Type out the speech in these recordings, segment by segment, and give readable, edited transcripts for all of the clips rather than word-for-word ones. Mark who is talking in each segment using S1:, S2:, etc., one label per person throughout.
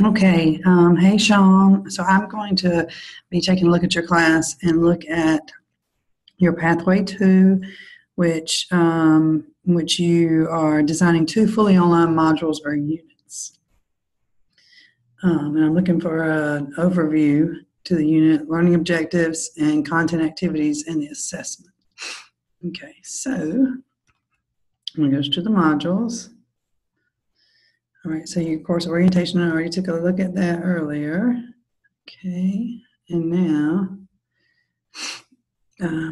S1: Okay, hey Shaun. So I'm going to be taking a look at your class and look at your pathway two, which you are designing two fully online modules or units. And I'm looking for an overview to the unit, learning objectives and content activities and the assessment. Okay, so I'm going to go to the modules. All right, so your course orientation, I already took a look at that earlier. Okay, and now,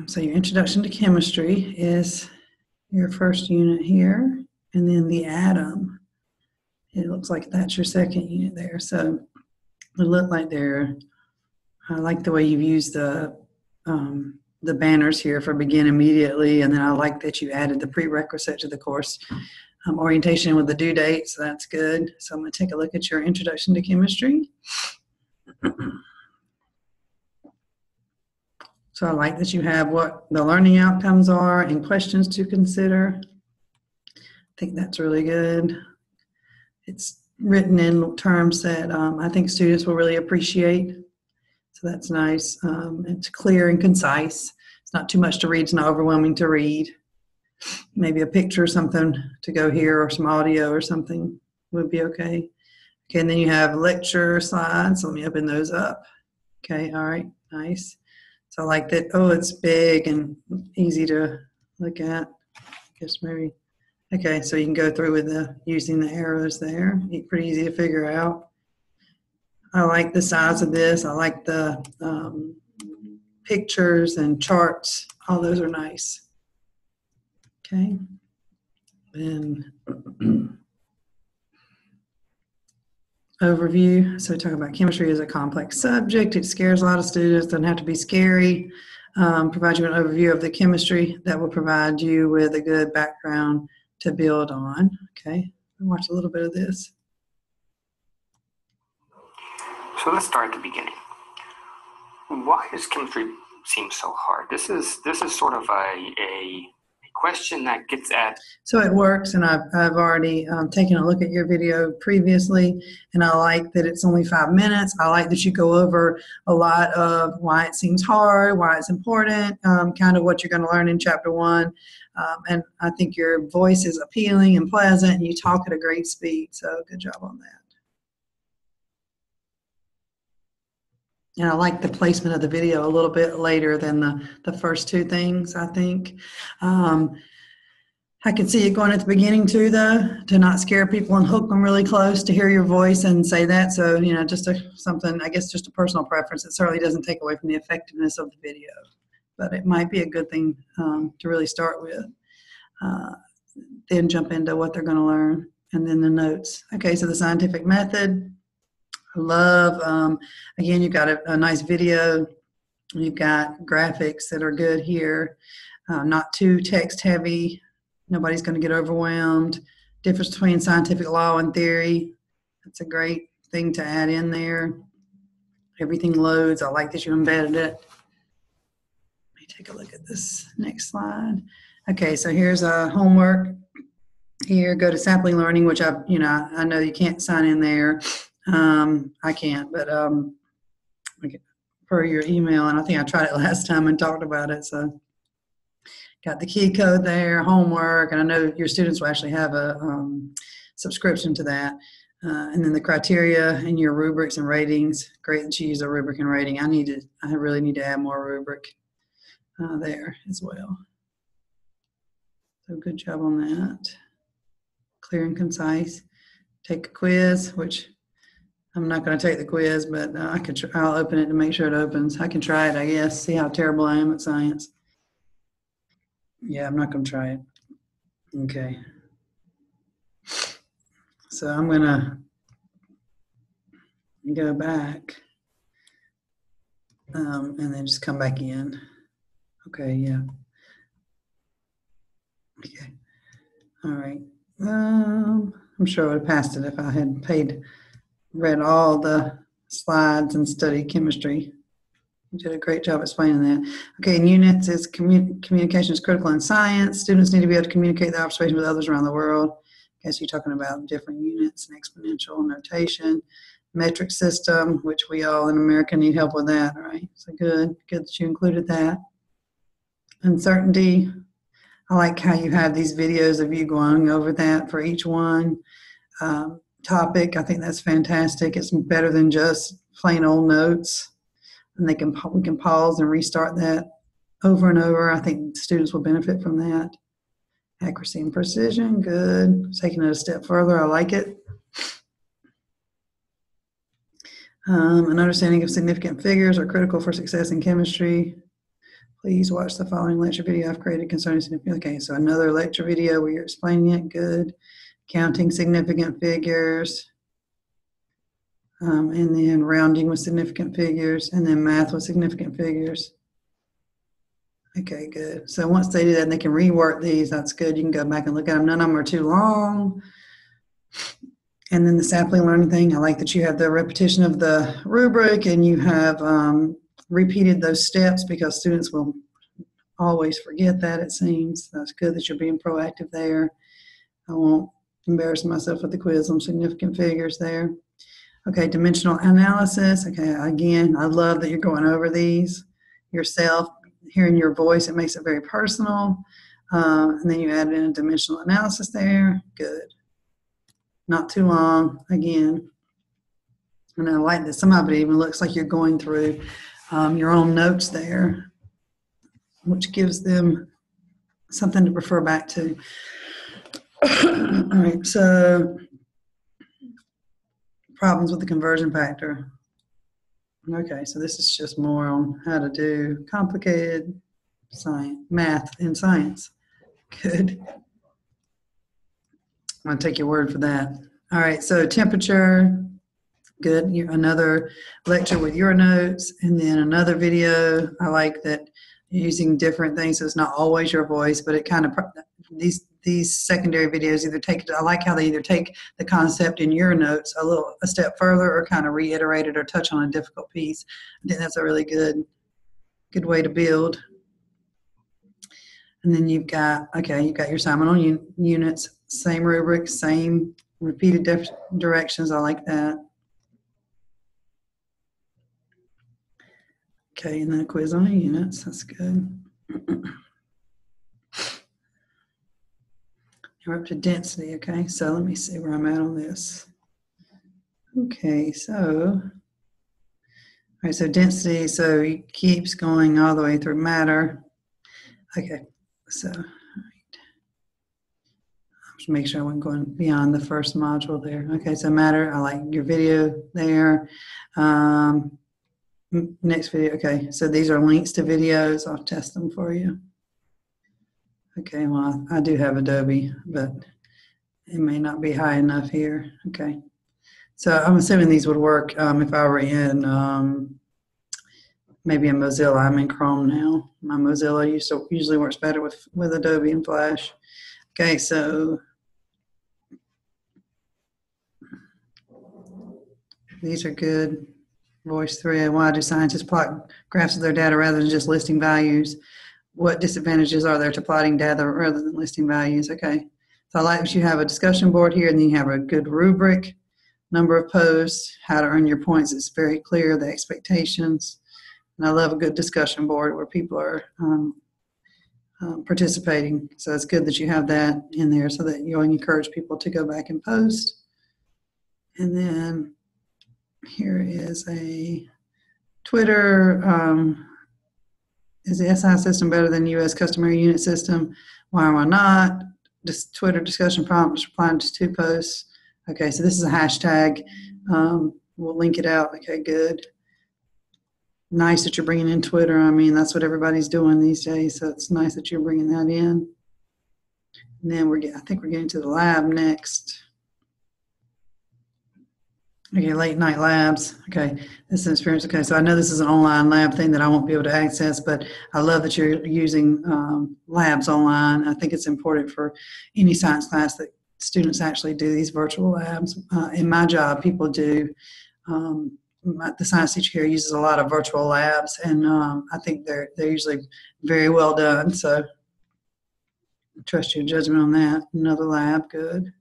S1: so your introduction to chemistry is your first unit here, and then the atom, it looks like that's your second unit there. So it looked like I like the way you've used the banners here for begin immediately, and then I like that you added the prerequisite to the course orientation with the due date, so that's good. So I'm going to take a look at your introduction to chemistry. So I like that you have what the learning outcomes are and questions to consider. I think that's really good. It's written in terms that I think students will really appreciate. So that's nice. It's clear and concise. It's not too much to read. It's not overwhelming to read. Maybe a picture or something to go here, or some audio or something would be okay. Okay, and then you have lecture slides. Let me open those up. Okay, all right, nice. So I like that. Oh, it's big and easy to look at. I guess maybe. Okay, so you can go through with using the arrows there. Pretty easy to figure out. I like the size of this. I like the pictures and charts. All those are nice. Okay, and overview. So we talk about chemistry as a complex subject. It scares a lot of students. Doesn't have to be scary. Provide you an overview of the chemistry that will provide you with a good background to build on. Okay, watch a little bit of this.
S2: So let's start at the beginning. Why does chemistry seem so hard? This is sort of a question that gets at.
S1: So it works, and I've already taken a look at your video previously, and I like that it's only 5 minutes. I like that you go over a lot of why it seems hard, why it's important, kind of what you're going to learn in chapter 1. And I think your voice is appealing and pleasant, and you talk at a great speed. So good job on that. And I like the placement of the video a little bit later than the first two things, I think. I can see it going at the beginning too, though, to not scare people and hook them really close to hear your voice and say that. So, you know, just something, I guess, just a personal preference. It certainly doesn't take away from the effectiveness of the video, but it might be a good thing to really start with. Then jump into what they're going to learn, and then the notes. Okay, so the scientific method. I love, again, you've got a nice video. You've got graphics that are good here, not too text heavy. Nobody's going to get overwhelmed. Difference between scientific law and theory. That's a great thing to add in there. Everything loads. I like that you embedded it. Let me take a look at this next slide. Okay, so here's a homework. Here, go to sampling learning, which I know you can't sign in there. I can't, but per your email, and I think I tried it last time and talked about it. So got the key code there, homework, and I know your students will actually have a subscription to that. And then the criteria and your rubrics and ratings. Great that you use a rubric and rating. I really need to add more rubric there as well. So good job on that. Clear and concise. Take a quiz, which I'm not going to take the quiz, but I'll open it to make sure it opens. I can try it, I guess, see how terrible I am at science. Yeah, I'm not going to try it. Okay. So I'm going to go back and then just come back in. Okay, yeah. Okay. All right. I'm sure I would have passed it if I had read all the slides and studied chemistry. You did a great job explaining that. Okay, and units is communication is critical in science. Students need to be able to communicate their observations with others around the world. Okay, so you're talking about different units and exponential notation. metric system, which we all in America need help with that, right? So good that you included that. Uncertainty, I like how you have these videos of you going over that for each one. Topic, I think that's fantastic. It's better than just plain old notes. And we can pause and restart that over and over. I think students will benefit from that. Accuracy and precision, good. Taking it a step further, I like it. An understanding of significant figures are critical for success in chemistry. Please watch the following lecture video I've created concerning significant. Okay, so another lecture video where you're explaining it, good. Counting significant figures. And then rounding with significant figures, and then math with significant figures. Okay, good. So once they do that, and they can rework these, that's good. You can go back and look at them. None of them are too long. And then the sapling learning thing, I like that you have the repetition of the rubric and you have repeated those steps because students will always forget that, it seems. That's good that you're being proactive there. I won't embarrass myself with the quiz on significant figures there. Okay, dimensional analysis. Okay, again, I love that you're going over these yourself, hearing your voice. It makes it very personal. And then you add in a dimensional analysis there. Good. Not too long, again. And I like that some of it even looks like you're going through your own notes there, which gives them something to refer back to. All right, so problems with the conversion factor. Okay, so this is just more on how to do complicated science, math and science. Good. I'm going to take your word for that. All right, so temperature, good. Another lecture with your notes, and then another video. I like that you're using different things, so it's not always your voice, but it kind of, these secondary videos either take, I like how they either take the concept in your notes a step further or kind of reiterate it or touch on a difficult piece. I think that's a really good way to build. And then you've got your assignment on units, same rubric, same repeated directions. I like that. Okay, and then a quiz on the units. That's good. We're up to density, okay? So let me see where I'm at on this. Okay, so, all right, so density, so it keeps going all the way through matter. Okay, so, all right. Just make sure I wasn't going beyond the first module there. Okay, so matter, I like your video there. Next video, okay, so these are links to videos. I'll test them for you. Okay, well, I do have Adobe, but it may not be high enough here. Okay, so I'm assuming these would work if I were in maybe in Mozilla. I'm in Chrome now. My Mozilla usually works better with Adobe and Flash. Okay, so these are good. Voice 3, why do scientists plot graphs of their data rather than just listing values? What disadvantages are there to plotting data rather than listing values? Okay, so I like that you have a discussion board here and then you have a good rubric, number of posts, how to earn your points. It's very clear, the expectations. And I love a good discussion board where people are participating. So it's good that you have that in there so that you'll encourage people to go back and post. And then here is a Twitter. Is the SI system better than U.S. customary unit system? Why or why not? Just Twitter discussion prompts, replying to 2 posts. Okay, so this is a hashtag. We'll link it out. Okay, good. Nice that you're bringing in Twitter. I mean, that's what everybody's doing these days, so it's nice that you're bringing that in. And then I think we're getting to the lab next. Okay, late night labs. Okay, this is an experience. Okay, so I know this is an online lab thing that I won't be able to access, but I love that you're using labs online. I think it's important for any science class that students actually do these virtual labs. In my job, people do. The science teacher here uses a lot of virtual labs, and I think they're usually very well done. So I trust your judgment on that. Another lab, good.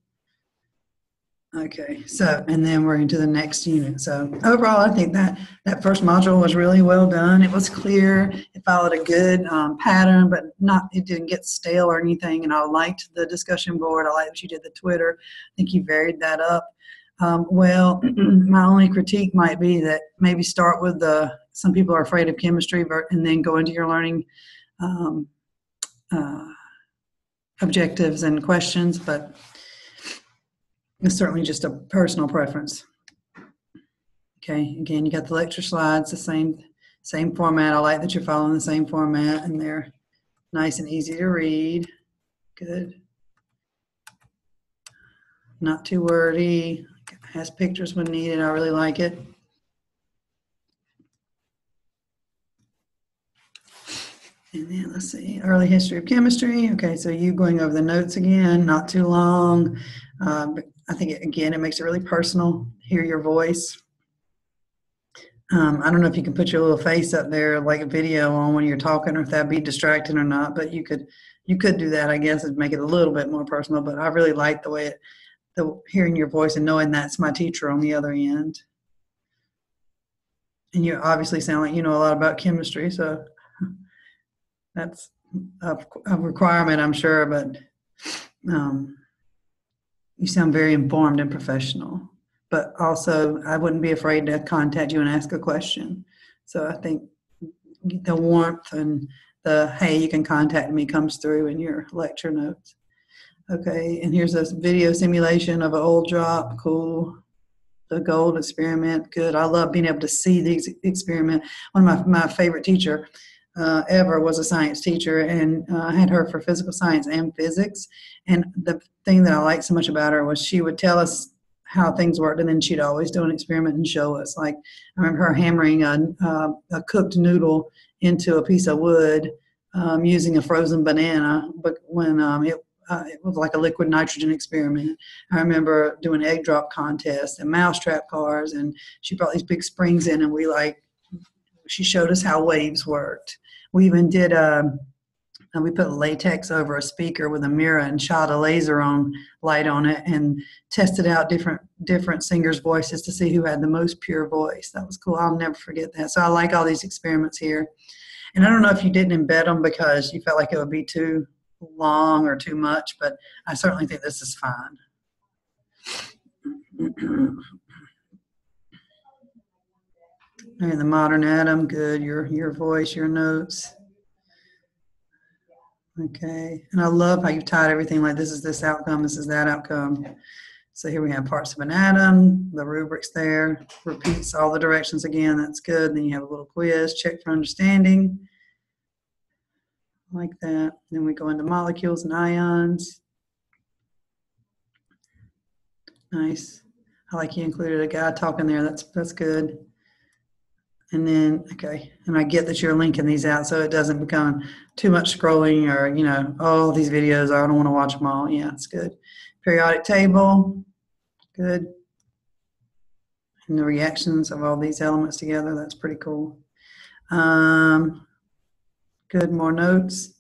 S1: Okay, so, and then we're into the next unit. So overall, I think that first module was really well done. It was clear. It followed a good pattern, but it didn't get stale or anything. And I liked the discussion board. I liked that you did the Twitter. I think you varied that up. Well, my only critique might be that maybe start with some people are afraid of chemistry and then go into your learning um, uh, objectives and questions, but it's certainly just a personal preference. Okay, again, you got the lecture slides, the same format. I like that you're following the same format, and they're nice and easy to read. Good. Not too wordy. Has pictures when needed. I really like it. And then let's see, early history of chemistry. Okay, so you going over the notes again, not too long. But I think, again, it makes it really personal. Hear your voice. I don't know if you can put your little face up there like a video on when you're talking, or if that'd be distracting or not, but you could do that, I guess, and make it a little bit more personal. But I really like the way hearing your voice and knowing that's my teacher on the other end. And you obviously sound like you know a lot about chemistry, so that's a requirement, I'm sure, but you sound very informed and professional. But also, I wouldn't be afraid to contact you and ask a question. So I think the warmth and the, hey, you can contact me comes through in your lecture notes. Okay, and here's a video simulation of an old drop. Cool. The gold experiment. Good. I love being able to see the experiment. One of my favorite teacher ever was a science teacher, and I had her for physical science and physics. And the thing that I liked so much about her was she would tell us how things worked, and then she'd always do an experiment and show us. Like, I remember her hammering a cooked noodle into a piece of wood using a frozen banana, but when it was like a liquid nitrogen experiment. I remember doing egg drop contests and mousetrap cars, and she brought these big springs in, and she showed us how waves worked. We even did we put latex over a speaker with a mirror and shot a laser light on it and tested out different singers' voices to see who had the most pure voice. That was cool. I'll never forget that. So I like all these experiments here. And I don't know if you didn't embed them because you felt like it would be too long or too much, but I certainly think this is fine. And the modern atom, good. Your voice, your notes. Okay, and I love how you've tied everything like this is this outcome, this is that outcome. So here we have parts of an atom, the rubrics there, repeats all the directions again, that's good. Then you have a little quiz, check for understanding, like that. Then we go into molecules and ions. Nice. I like you included a guy talking there, that's good. And then, okay, and I get that you're linking these out so it doesn't become too much scrolling or, oh, these videos, I don't want to watch them all. Yeah, it's good. Periodic table, good. And the reactions of all these elements together, that's pretty cool. Good, more notes.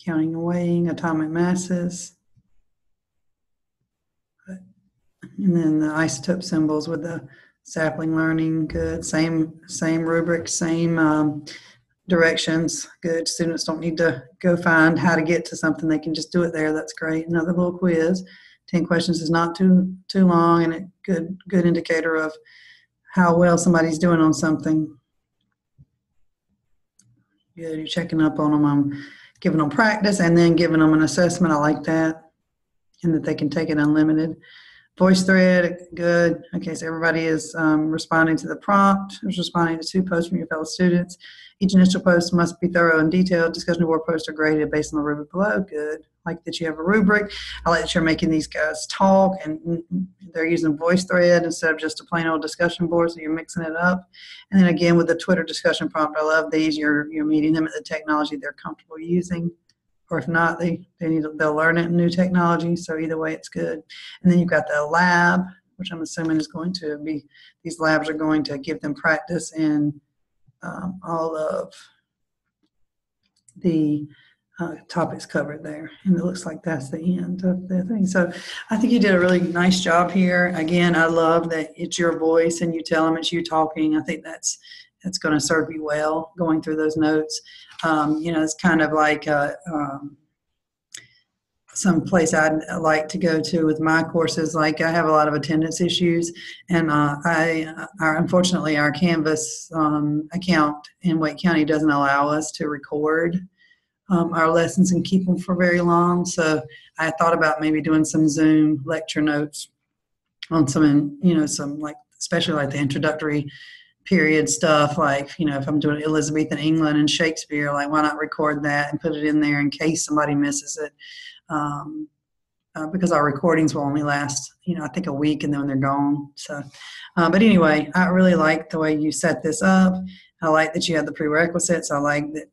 S1: Counting and weighing, atomic masses. And then the isotope symbols with the sapling learning, good. Same rubric, same directions, good. Students don't need to go find how to get to something. They can just do it there. That's great. Another little quiz. 10 questions is not too long, and a good indicator of how well somebody's doing on something. Good. You're checking up on them. I'm giving them practice and then giving them an assessment. I like that, and that they can take it unlimited. Voice thread, good. Okay, so everybody is responding to the prompt, is responding to 2 posts from your fellow students. Each initial post must be thorough and detailed. Discussion board posts are graded based on the rubric below. Good. I like that you have a rubric. I like that you're making these guys talk, and they're using voice thread instead of just a plain old discussion board, so you're mixing it up. And then again, with the Twitter discussion prompt, I love these. You're meeting them at the technology they're comfortable using. Or if not, they'll learn it in new technology. So either way, it's good. And then you've got the lab, which I'm assuming is going to be, these labs are going to give them practice in all of the topics covered there. And it looks like that's the end of the thing. So I think you did a really nice job here. Again, I love that it's your voice and you tell them it's you talking. I think that's going to serve you well going through those notes. It's kind of like some place I'd like to go to with my courses. Like I have a lot of attendance issues, and unfortunately our Canvas account in Wake County doesn't allow us to record our lessons and keep them for very long. So I thought about maybe doing some Zoom lecture notes on some, some like, especially like the introductory period stuff, like, if I'm doing Elizabethan England and Shakespeare, like why not record that and put it in there in case somebody misses it. Because our recordings will only last, I think a week and then they're gone. So, but anyway, I really like the way you set this up. I like that you have the prerequisites. I like that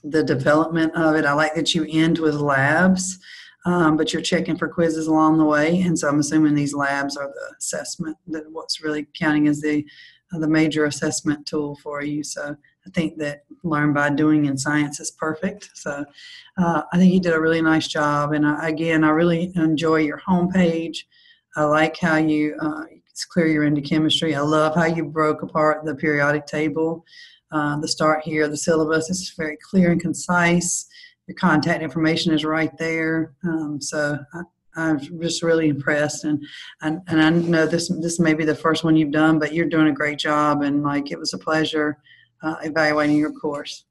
S1: the development of it. I like that you end with labs, but you're checking for quizzes along the way. And so I'm assuming these labs are the assessment, that what's really counting as the major assessment tool for you. So I think that learn by doing in science is perfect. So I think you did a really nice job. And I really enjoy your homepage. I like how it's clear you're into chemistry. I love how you broke apart the periodic table. The start here, the syllabus is very clear and concise. Your contact information is right there. So I'm just really impressed, and I know this may be the first one you've done, but you're doing a great job, and like it was a pleasure evaluating your course.